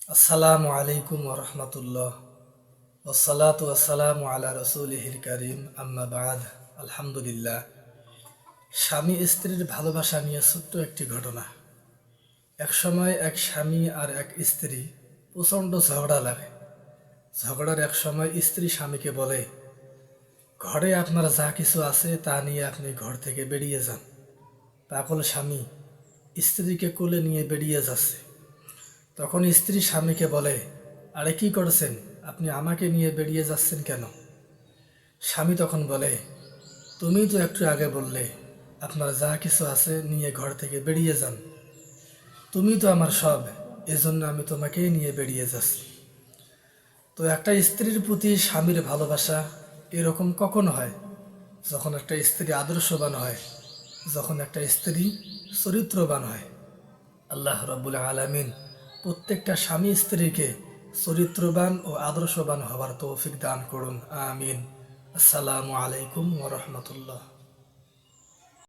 আসসালামু আলাইকুম ওরহমতুল্লাহ ওসসালাতু ওয়াসসালামু আলা রসুলিহিল কারিম আম্মা বাদ। আলহামদুলিল্লাহ। স্বামী স্ত্রীর ভালোবাসা নিয়ে ছোট্ট একটি ঘটনা। এক সময় এক স্বামী আর এক স্ত্রী প্রচণ্ড ঝগড়া লাগে। ঝগড়ার এক সময় স্ত্রী স্বামীকে বলে, ঘরে আপনার যা কিছু আছে তা নিয়ে আপনি ঘর থেকে বেরিয়ে যান। পাগল স্বামী স্ত্রীকে কোলে নিয়ে বেরিয়ে যাচ্ছে। তখন স্ত্রী স্বামীকে বলে, আরে কি করছেন, আপনি আমাকে নিয়ে বেরিয়ে যাচ্ছেন কেন? স্বামী তখন বলে, তুমি তো একটু আগে বললে আপনার যা কিছু আছে নিয়ে ঘর থেকে বেরিয়ে যান। তুমি তো আমার সব, এজন্য আমি তোমাকেই নিয়ে বেরিয়ে যাচ্ছি। তো একটা স্ত্রীর প্রতি স্বামীর ভালোবাসা এরকম কখন হয়? যখন একটা স্ত্রী আদর্শবান হয়, যখন একটা স্ত্রী চরিত্রবান হয়। আল্লাহ রাব্বুল আলামিন প্রত্যেকটা স্বামী স্ত্রীকে চরিত্রবান ও আদর্শবান হবার তৌফিক দান করুন, আমিন। আসসালামু আলাইকুম ওয়া রাহমাতুল্লাহ।